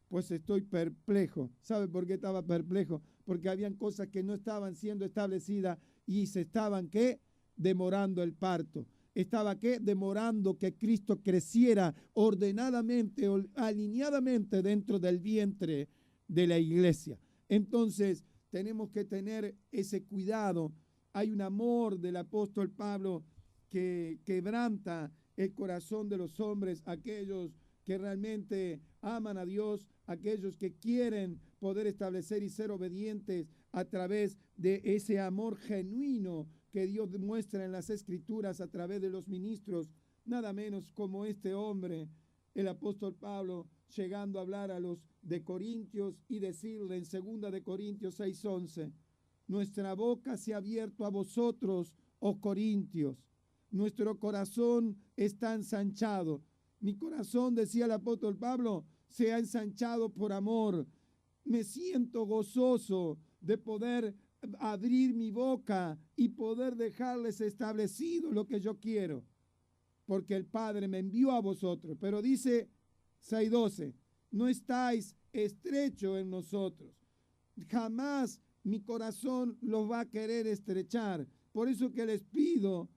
pues estoy perplejo. ¿Sabe por qué estaba perplejo? Porque habían cosas que no estaban siendo establecidas y se estaban, ¿qué? Demorando el parto. Estaba, ¿qué? Demorando que Cristo creciera ordenadamente, alineadamente dentro del vientre de la iglesia. Entonces, tenemos que tener ese cuidado. Hay un amor del apóstol Pablo que quebranta el corazón de los hombres, aquellos que realmente aman a Dios, aquellos que quieren poder establecer y ser obedientes a través de ese amor genuino que Dios muestra en las Escrituras a través de los ministros, nada menos como este hombre, el apóstol Pablo, llegando a hablar a los de Corintios y decirle en 2 de Corintios 6:11, nuestra boca se ha abierto a vosotros, oh Corintios, nuestro corazón está ensanchado. Mi corazón, decía el apóstol Pablo, se ha ensanchado por amor. Me siento gozoso de poder abrir mi boca y poder dejarles establecido lo que yo quiero, porque el Padre me envió a vosotros. Pero dice 6:12, no estáis estrecho en nosotros. Jamás mi corazón los va a querer estrechar. Por eso que les pido,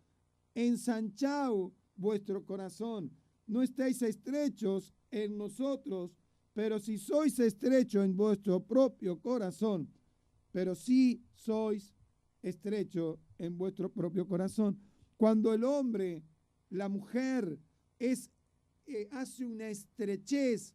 ensanchad vuestro corazón. No estéis estrechos en nosotros, pero si sois estrechos en vuestro propio corazón, pero si sois estrechos en vuestro propio corazón. Cuando el hombre, la mujer, hace una estrechez,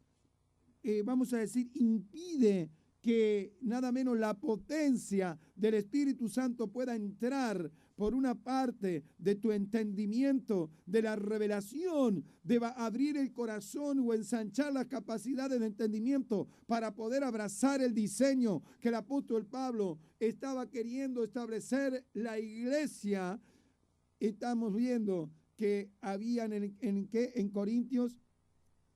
vamos a decir, impide que nada menos la potencia del Espíritu Santo pueda entrar por una parte de tu entendimiento, de la revelación, de abrir el corazón o ensanchar las capacidades de entendimiento para poder abrazar el diseño que el apóstol Pablo estaba queriendo establecer la iglesia. Estamos viendo que habían en Corintios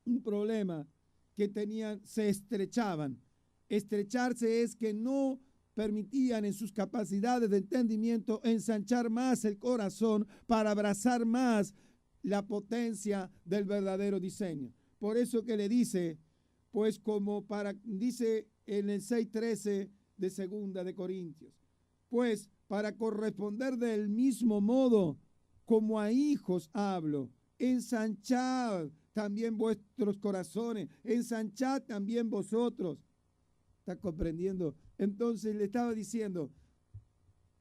un problema que tenían, se estrechaban. Estrecharse es que no permitían en sus capacidades de entendimiento ensanchar más el corazón para abrazar más la potencia del verdadero diseño. Por eso que le dice, pues dice en el 6:13 de 2 de Corintios, pues para corresponder del mismo modo como a hijos hablo. Ensanchad también vuestros corazones, ensanchad también vosotros. ¿Está comprendiendo? Entonces le estaba diciendo,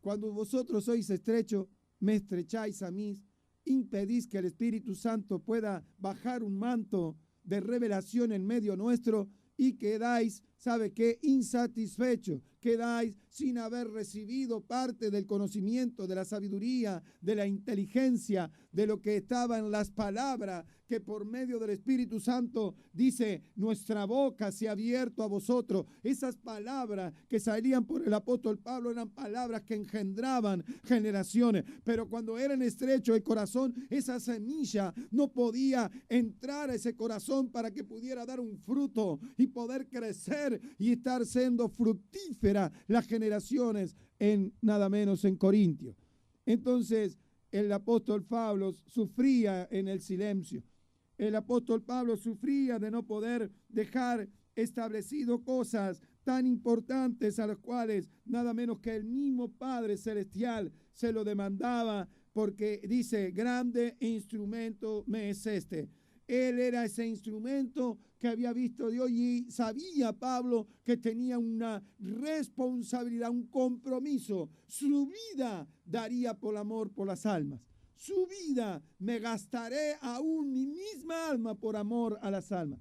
cuando vosotros sois estrechos, me estrecháis a mí, impedís que el Espíritu Santo pueda bajar un manto de revelación en medio nuestro y quedáis, ¿sabe qué? Insatisfechos, quedáis sin haber recibido parte del conocimiento, de la sabiduría, de la inteligencia, de lo que estaba en las palabras que por medio del Espíritu Santo dice, nuestra boca se ha abierto a vosotros. Esas palabras que salían por el apóstol Pablo eran palabras que engendraban generaciones, pero cuando eran estrechos el corazón, esa semilla no podía entrar a ese corazón para que pudiera dar un fruto y poder crecer y estar siendo fructífera las generaciones en nada menos en Corintios. Entonces el apóstol Pablo sufría en el silencio. El apóstol Pablo sufría de no poder dejar establecido cosas tan importantes a las cuales nada menos que el mismo Padre Celestial se lo demandaba, porque dice, grande instrumento me es este. Él era ese instrumento que había visto Dios y sabía Pablo que tenía una responsabilidad, un compromiso. Su vida daría por amor por las almas. Su vida me gastaré aún mi misma alma por amor a las almas.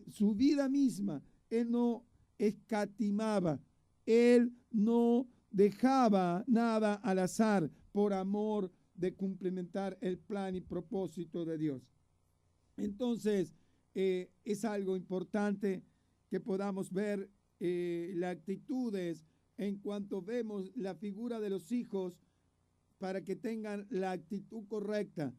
Su vida misma, él no escatimaba, él no dejaba nada al azar por amor de cumplimentar el plan y propósito de Dios. Entonces, es algo importante que podamos ver las actitudes en cuanto vemos la figura de los hijos para que tengan la actitud correcta,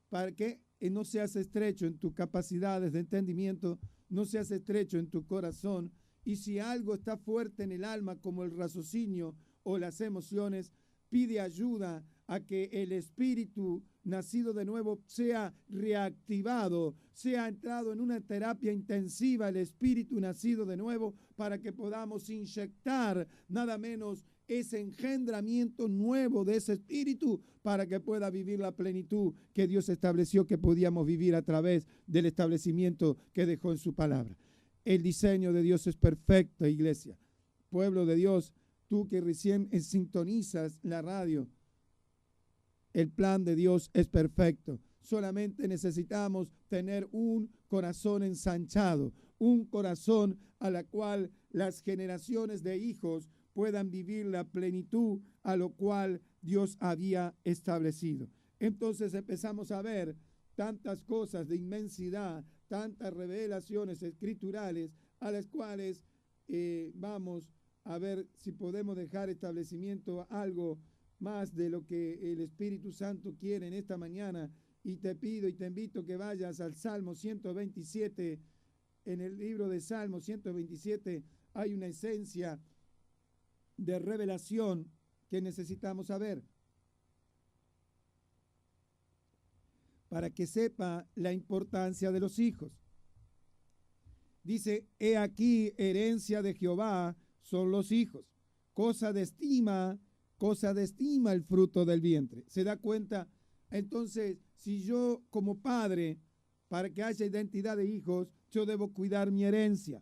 para que no seas estrecho en tus capacidades de entendimiento, no seas estrecho en tu corazón. Y si algo está fuerte en el alma, como el raciocinio o las emociones, pide ayuda a que el espíritu nacido de nuevo sea reactivado, sea entrado en una terapia intensiva el espíritu nacido de nuevo, para que podamos inyectar nada menos ese engendramiento nuevo de ese espíritu para que pueda vivir la plenitud que Dios estableció que podíamos vivir a través del establecimiento que dejó en su palabra. El diseño de Dios es perfecto, iglesia. Pueblo de Dios, tú que recién sintonizas la radio, el plan de Dios es perfecto. Solamente necesitamos tener un corazón ensanchado, un corazón a la cual las generaciones de hijos puedan vivir la plenitud a lo cual Dios había establecido. Entonces empezamos a ver tantas cosas de inmensidad, tantas revelaciones escriturales a las cuales vamos a ver si podemos dejar establecimiento algo más de lo que el Espíritu Santo quiere en esta mañana. Y te pido y te invito que vayas al Salmo 127. En el libro de Salmo 127 hay una esencia de revelación que necesitamos saber para que sepa la importancia de los hijos. Dice, he aquí, herencia de Jehová son los hijos, cosa de estima el fruto del vientre. ¿Se da cuenta? Entonces, si yo como padre, para que haya identidad de hijos, yo debo cuidar mi herencia.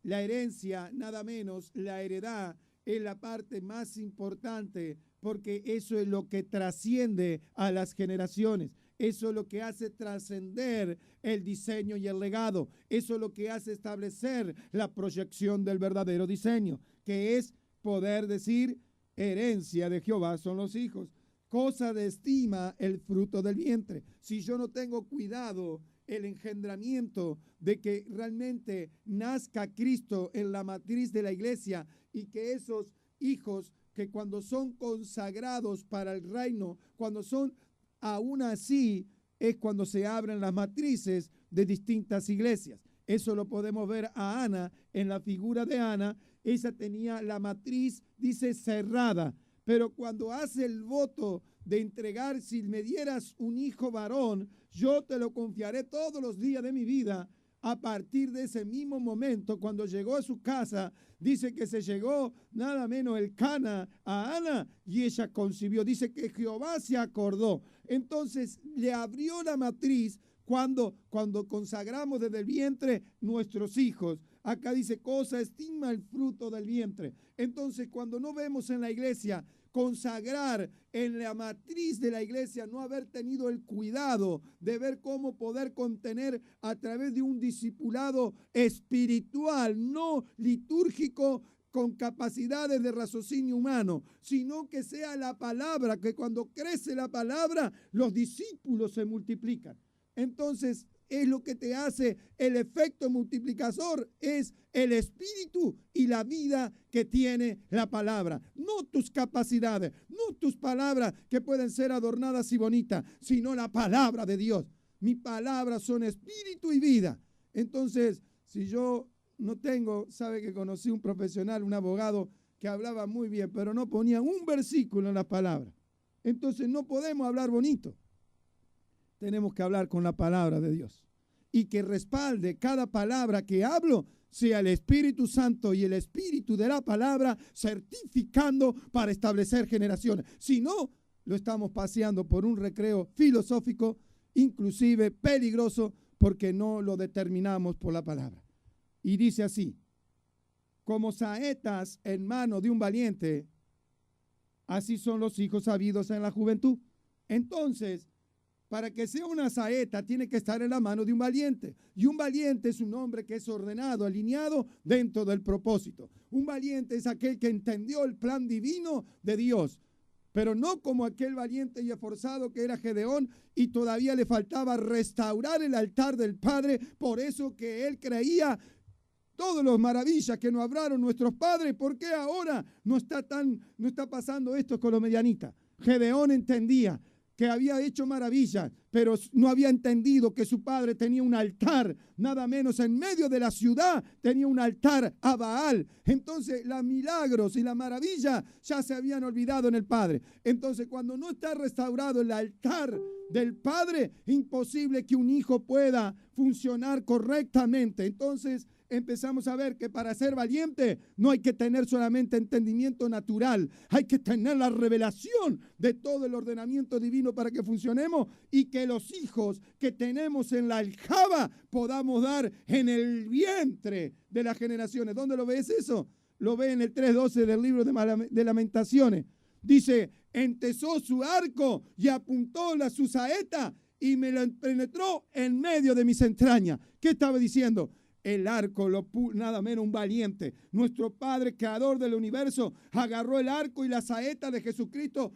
La herencia, nada menos, la heredad, es la parte más importante, porque eso es lo que trasciende a las generaciones. Eso es lo que hace trascender el diseño y el legado. Eso es lo que hace establecer la proyección del verdadero diseño, que es poder decir, herencia de Jehová son los hijos. Cosa de estima el fruto del vientre. Si yo no tengo cuidado el engendramiento de que realmente nazca Cristo en la matriz de la iglesia, y que esos hijos que cuando son consagrados para el reino, cuando son aún así, es cuando se abren las matrices de distintas iglesias. Eso lo podemos ver a Ana, en la figura de Ana. Ella tenía la matriz, dice, cerrada, pero cuando hace el voto de entregar, si me dieras un hijo varón, yo te lo confiaré todos los días de mi vida. A partir de ese mismo momento, cuando llegó a su casa, dice que se llegó nada menos el Cana a Ana y ella concibió. Dice que Jehová se acordó. Entonces le abrió la matriz cuando consagramos desde el vientre nuestros hijos. Acá dice, cosa estima el fruto del vientre. Entonces, cuando no vemos en la iglesia consagrar en la matriz de la iglesia, no haber tenido el cuidado de ver cómo poder contener a través de un discipulado espiritual, no litúrgico, con capacidades de raciocinio humano, sino que sea la palabra, que cuando crece la palabra, los discípulos se multiplican. Entonces, es lo que te hace el efecto multiplicador, es el espíritu y la vida que tiene la palabra. No tus capacidades, no tus palabras que pueden ser adornadas y bonitas, sino la palabra de Dios. Mis palabras son espíritu y vida. Entonces, si yo no tengo, sabe que conocí un profesional, un abogado que hablaba muy bien, pero no ponía un versículo en la palabra. Entonces no podemos hablar bonito. Tenemos que hablar con la palabra de Dios. Y que respalde cada palabra que hablo, sea el Espíritu Santo y el Espíritu de la palabra certificando para establecer generaciones. Si no, lo estamos paseando por un recreo filosófico, inclusive peligroso, porque no lo determinamos por la palabra. Y dice así, como saetas en mano de un valiente, así son los hijos sabidos en la juventud. Entonces, para que sea una saeta, tiene que estar en la mano de un valiente. Y un valiente es un hombre que es ordenado, alineado dentro del propósito. Un valiente es aquel que entendió el plan divino de Dios. Pero no como aquel valiente y esforzado que era Gedeón y todavía le faltaba restaurar el altar del Padre. Por eso que él creía todas las maravillas que nos hablaron nuestros padres. ¿Por qué ahora no está pasando esto con los medianitas? Gedeón entendía que había hecho maravillas, pero no había entendido que su padre tenía un altar, nada menos en medio de la ciudad, tenía un altar a Baal. Entonces, los milagros y la maravilla ya se habían olvidado en el padre. Entonces, cuando no está restaurado el altar del padre, imposible que un hijo pueda funcionar correctamente. Entonces, empezamos a ver que para ser valiente no hay que tener solamente entendimiento natural, hay que tener la revelación de todo el ordenamiento divino para que funcionemos y que los hijos que tenemos en la aljaba podamos dar en el vientre de las generaciones. ¿Dónde lo ves eso? Lo ve en el 3:12 del libro de Lamentaciones. Dice, entesó su arco y apuntó su saeta y me lo penetró en medio de mis entrañas. ¿Qué estaba diciendo? El arco, nada menos un valiente. Nuestro Padre, creador del universo, agarró el arco y la saeta de Jesucristo,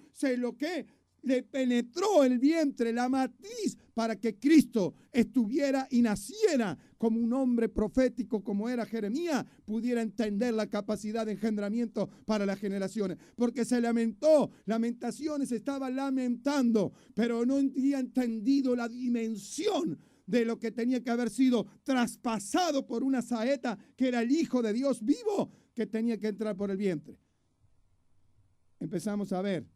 le penetró el vientre, la matriz, para que Cristo estuviera y naciera como un hombre profético como era Jeremías, pudiera entender la capacidad de engendramiento para las generaciones. Porque se lamentó, Lamentaciones estaba lamentando, pero no había entendido la dimensión de lo que tenía que haber sido traspasado por una saeta que era el Hijo de Dios vivo que tenía que entrar por el vientre. Empezamos a ver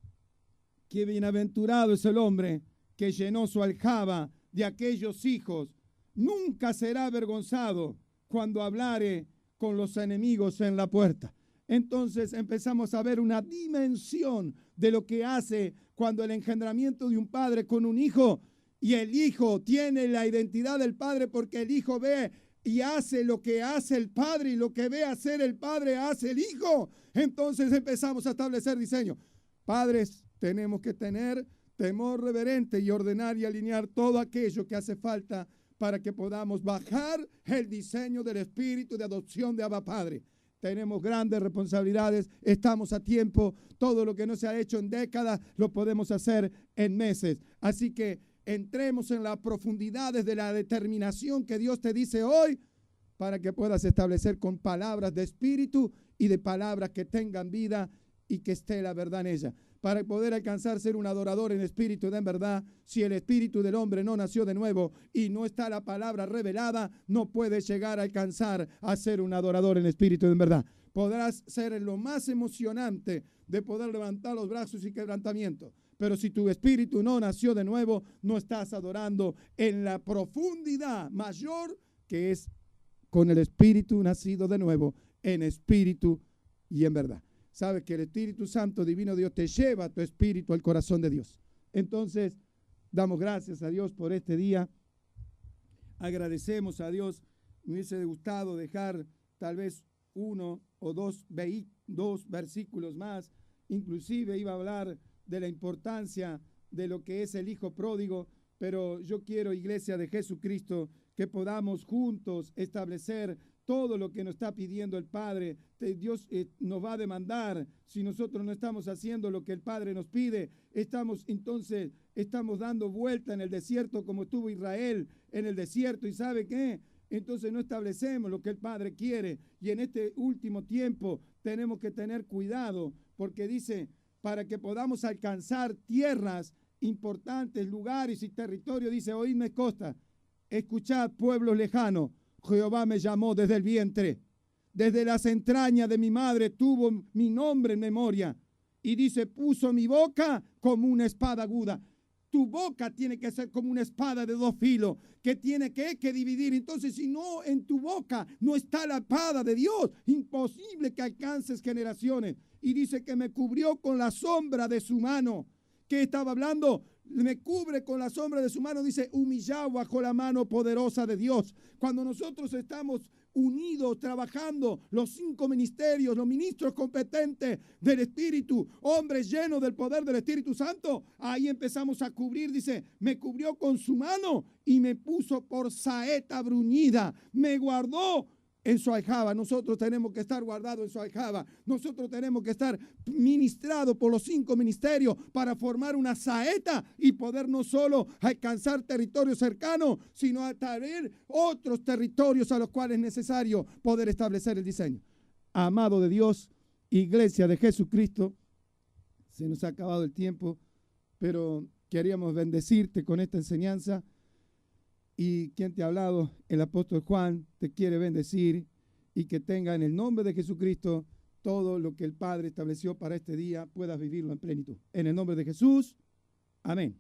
qué bienaventurado es el hombre que llenó su aljaba de aquellos hijos. Nunca será avergonzado cuando hablare con los enemigos en la puerta. Entonces empezamos a ver una dimensión de lo que hace cuando el engendramiento de un padre con un hijo, y el hijo tiene la identidad del padre porque el hijo ve y hace lo que hace el padre y lo que ve hacer el padre hace el hijo. Entonces empezamos a establecer diseño. Padres, tenemos que tener temor reverente y ordenar y alinear todo aquello que hace falta para que podamos bajar el diseño del espíritu de adopción de Abba Padre. Tenemos grandes responsabilidades, estamos a tiempo. Todo lo que no se ha hecho en décadas lo podemos hacer en meses. Así que entremos en las profundidades de la determinación que Dios te dice hoy para que puedas establecer con palabras de espíritu y de palabras que tengan vida y que esté la verdad en ella. Para poder alcanzar ser un adorador en espíritu y en verdad, si el espíritu del hombre no nació de nuevo y no está la palabra revelada, no puedes llegar a alcanzar a ser un adorador en espíritu y en verdad. Podrás ser en lo más emocionante de poder levantar los brazos y quebrantamiento. Pero si tu espíritu no nació de nuevo, no estás adorando en la profundidad mayor que es con el Espíritu nacido de nuevo, en espíritu y en verdad. Sabes que el Espíritu Santo Divino Dios te lleva a tu espíritu al corazón de Dios. Entonces, damos gracias a Dios por este día. Agradecemos a Dios. Me hubiese gustado dejar tal vez uno o dos versículos más. Inclusive iba a hablar de la importancia de lo que es el Hijo Pródigo, pero yo quiero, Iglesia de Jesucristo, que podamos juntos establecer todo lo que nos está pidiendo el Padre. Dios nos va a demandar si nosotros no estamos haciendo lo que el Padre nos pide. Estamos dando vuelta en el desierto como estuvo Israel en el desierto. ¿Y sabe qué? Entonces no establecemos lo que el Padre quiere. Y en este último tiempo tenemos que tener cuidado, porque dice, para que podamos alcanzar tierras importantes, lugares y territorios, dice, oídme costa, escuchad pueblos lejanos, Jehová me llamó desde el vientre, desde las entrañas de mi madre tuvo mi nombre en memoria, y dice, puso mi boca como una espada aguda. Tu boca tiene que ser como una espada de dos filos, que tiene que dividir. Entonces, si no, en tu boca no está la espada de Dios, imposible que alcances generaciones. Y dice que me cubrió con la sombra de su mano. ¿Qué estaba hablando? Me cubre con la sombra de su mano, dice, humillado bajo la mano poderosa de Dios. Cuando nosotros estamos unidos, trabajando, los 5 ministerios, los ministros competentes del Espíritu, hombres llenos del poder del Espíritu Santo, ahí empezamos a cubrir, dice, me cubrió con su mano y me puso por saeta bruñida, me guardó en su aljaba. Nosotros tenemos que estar guardados en su aljaba. Nosotros tenemos que estar ministrados por los 5 ministerios para formar una saeta y poder no solo alcanzar territorios cercanos, sino atraer otros territorios a los cuales es necesario poder establecer el diseño. Amado de Dios, Iglesia de Jesucristo, se nos ha acabado el tiempo, pero queríamos bendecirte con esta enseñanza. Y quien te ha hablado, el apóstol Juan, te quiere bendecir y que tenga en el nombre de Jesucristo todo lo que el Padre estableció para este día, puedas vivirlo en plenitud. En el nombre de Jesús, amén.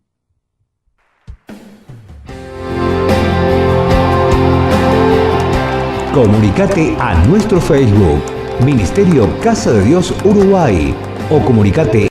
Comunicate a nuestro Facebook, Ministerio Casa de Dios Uruguay, o comunicate